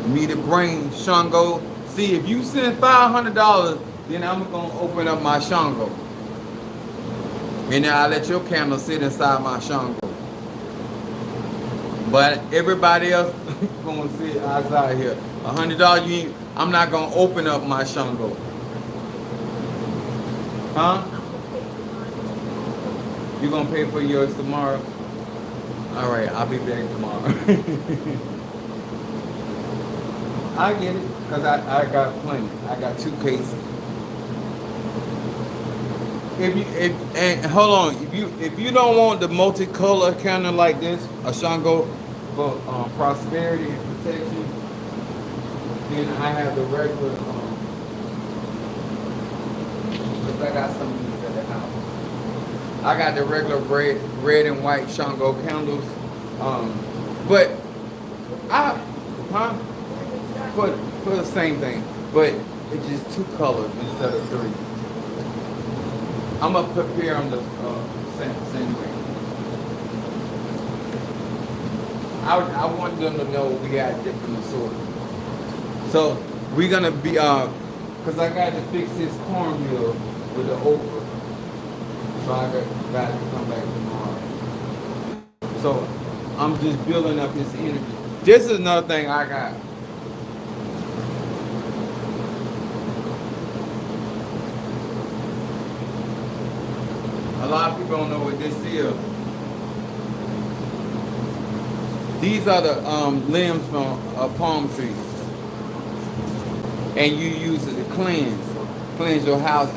me to bring Shango? See, if you send $500, then I'm gonna open up my Shango, and then I let your candle sit inside my Shango. But everybody else gonna sit outside here. $100, I'm not gonna open up my Shango. Huh? You gonna pay for yours tomorrow? All right, I'll be back tomorrow. I get it, cause I got plenty. I got 2 cases. And hold on, if you don't want the multicolor candle like this, a Shango for prosperity and protection, then I have the regular. Cause I got some of these at the house. I got the regular red and white Shango candles. But for the same thing, but it's just 2 colors instead of 3. I'm gonna prepare them the same way. I want them to know we got different assortments. So we're gonna be cause I got to fix this cornmeal with the okra. So I got to come back tomorrow. So I'm just building up this energy. This is another thing I got. A lot of people don't know what this is. These are the limbs from a palm tree. And you use it to cleanse your house.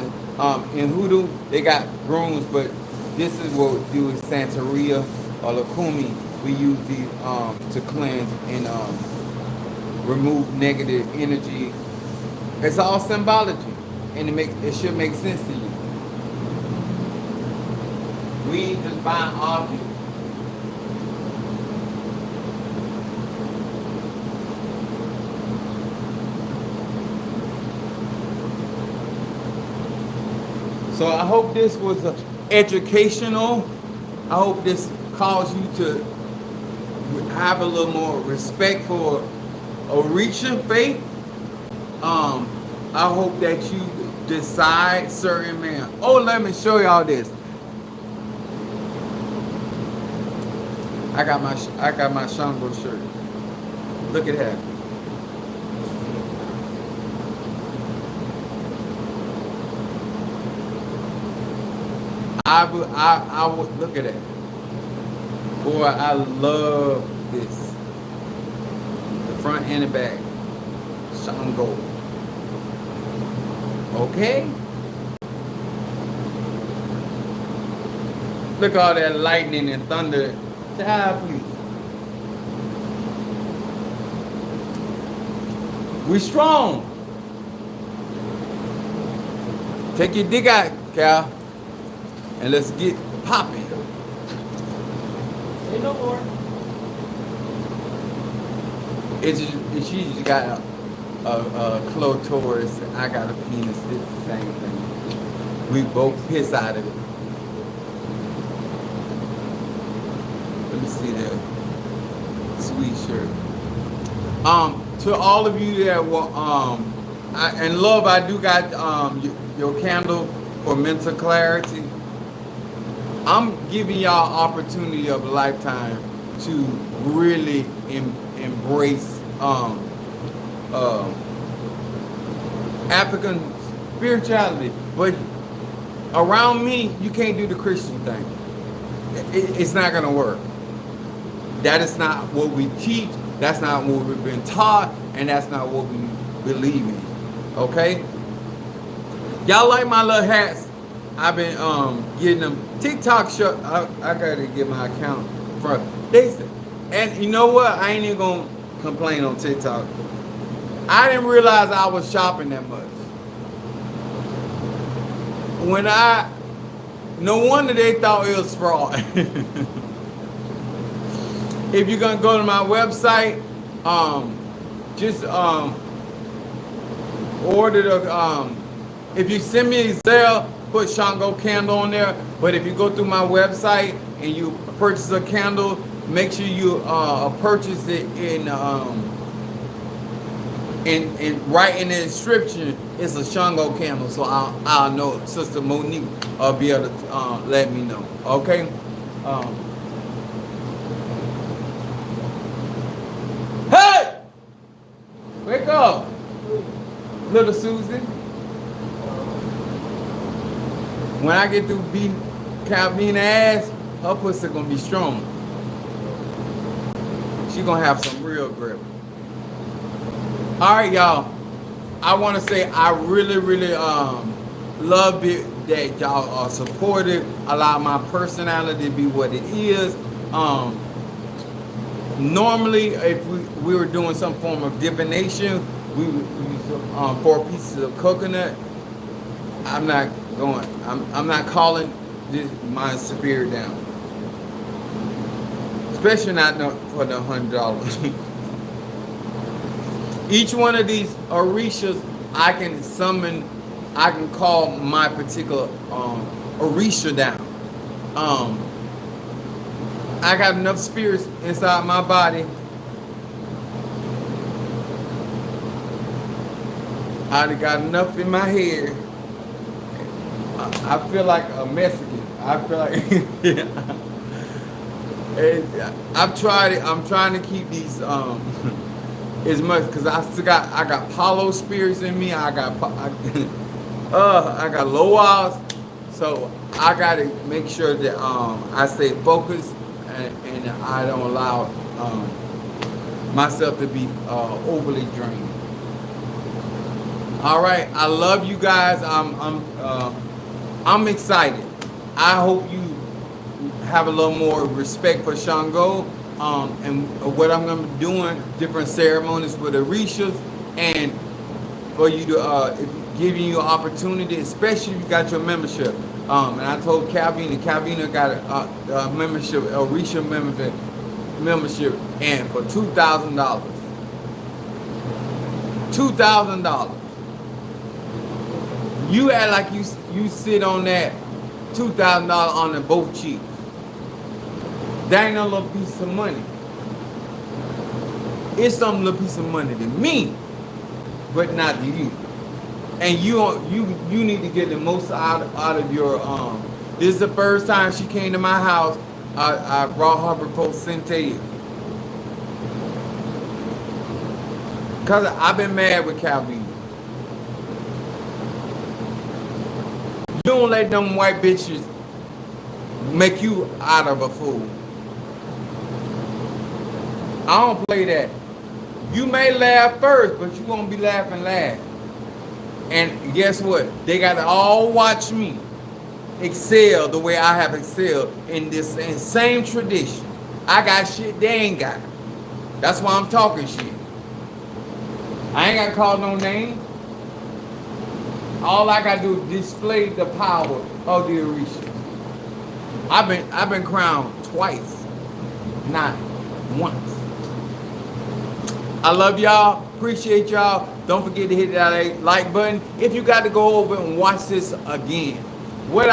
In Hoodoo, they got brooms, but this is what we do with Santeria or Lakumi. We use these to cleanse and remove negative energy. It's all symbology, and it should make sense to you. We ain't just buying objects. So I hope this was educational. I hope this caused you to have a little more respect for Orisha faith. I hope that you decide certain man. Oh, let me show y'all this. I got my Shango shirt. Look at that. I would look at that. Boy, I love this. The front and the back. Shango. Okay? Look at all that lightning and thunder. Child, please. We strong. Take your dick out, Cal. And let's get popping. Say no more. She just got a clitoris. I got a penis. It's the same thing. We both piss out of it. Let me see that sweet shirt. To all of you that were and love, I do got your candle for mental clarity. I'm giving y'all opportunity of a lifetime to really embrace African spirituality, but around me, you can't do the Christian thing. It's not gonna work. That is not what we teach. That's not what we've been taught, and that's not what we believe in. Okay? Y'all like my little hats? I've been getting them. TikTok shut. I gotta get my account for this. And you know what? I ain't even gonna complain on TikTok. I didn't realize I was shopping that much. No wonder they thought it was fraud. If you're gonna go to my website, just order the. If you send me a Zelle, put Shango candle on there. But if you go through my website and you purchase a candle, make sure you purchase it in right in the description. It's a Shango candle, so I'll know. Sister Monique will be able to let me know. Okay. Hey! Wake up, little Susan. When I get through beating Calvina's ass, her pussy gonna be strong. She gonna have some real grip. All right, y'all. I want to say I really, really love it that y'all are supportive. Allow my personality to be what it is. Normally, if we were doing some form of divination, we would use 4 pieces of coconut. I'm not going. I'm not calling this my spirit down, especially not for the $100. Each one of these Orishas, I can summon. I can call my particular Orisha down. I got enough spirits inside my body. I got enough in my head. I feel like a Mexican. I feel like I've tried it. I'm trying to keep these as much because I got Palo spirits in me. I got Loas. So I gotta make sure that I stay focused and I don't allow myself to be overly drained. All right, I love you guys. I'm excited. I hope you have a little more respect for Shango. And what I'm gonna be doing, different ceremonies with Orishas, and for you to giving you an opportunity, especially if you got your membership. And I told Calvina got a membership, Orisha membership, and for $2,000. $2,000. You act like you sit on that $2,000 on the both cheeks. That ain't no little piece of money. It's some little piece of money to me, but not to you. And you need to get the most out of your This is the first time she came to my house. I brought her before Centennial. Cause I've been mad with Calvin. You don't let them white bitches make you out of a fool. I don't play that. You may laugh first, but you won't be laughing last. And guess what? They got to all watch me excel the way I have excelled in this same tradition. I got shit they ain't got. That's why I'm talking shit. I ain't got to call no name. All I got to do is display the power of the Orisha. I've been crowned twice, not once. I love y'all. Appreciate y'all. Don't forget to hit that like button. If you got to go over and watch this again, what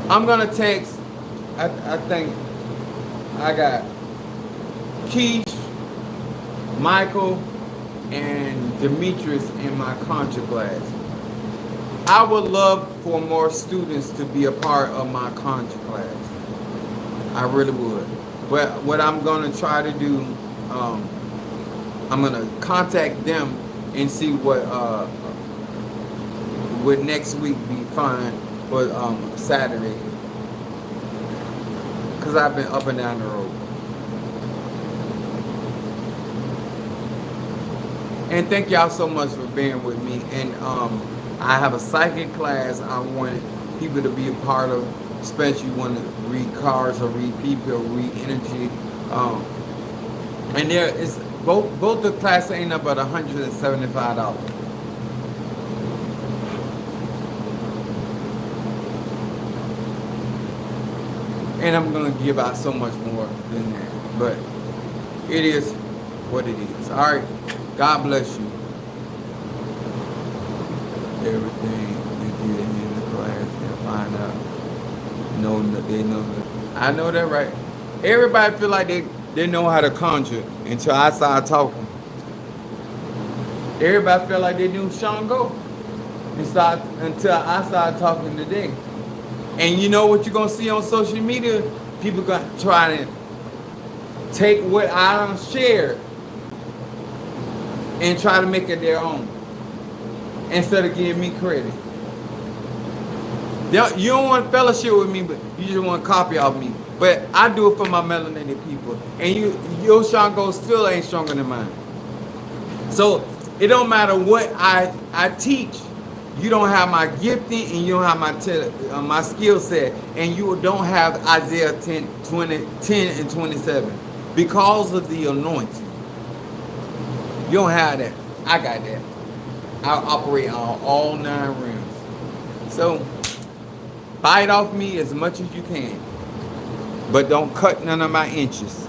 I'm gonna text. I think I got Keish, Michael, and Demetrius in my contra class. I would love for more students to be a part of my contra class. I really would. But what I'm gonna try to do, I'm gonna contact them and see what would next week be fine for Saturday. Cause I've been up and down the road. And thank y'all so much for being with me. And I have a psychic class I want people to be a part of, especially want to read cards or read people or read energy. And there is both the classes ain't up at $175. And I'm gonna give out so much more than that. But it is what it is. Alright. God bless you. Everything you get in the class and find out. Know that they know that. I know that, right? Everybody feel like they know how to conjure until I start talking. Everybody feel like they knew Shango until I start talking today. And you know what you're gonna see on social media? People gonna try to take what I done shared and try to make it their own instead of giving me credit. You don't want fellowship with me, but you just want to copy off me. But I do it for my melanated people, and your Shango still ain't stronger than mine. So it don't matter what I teach. You don't have my gifting, and you don't have my skill set, and you don't have Isaiah 10 and 27 because of the anointing. You don't have that. I got that. I operate on all 9 realms. So bite off me as much as you can, but don't cut none of my inches.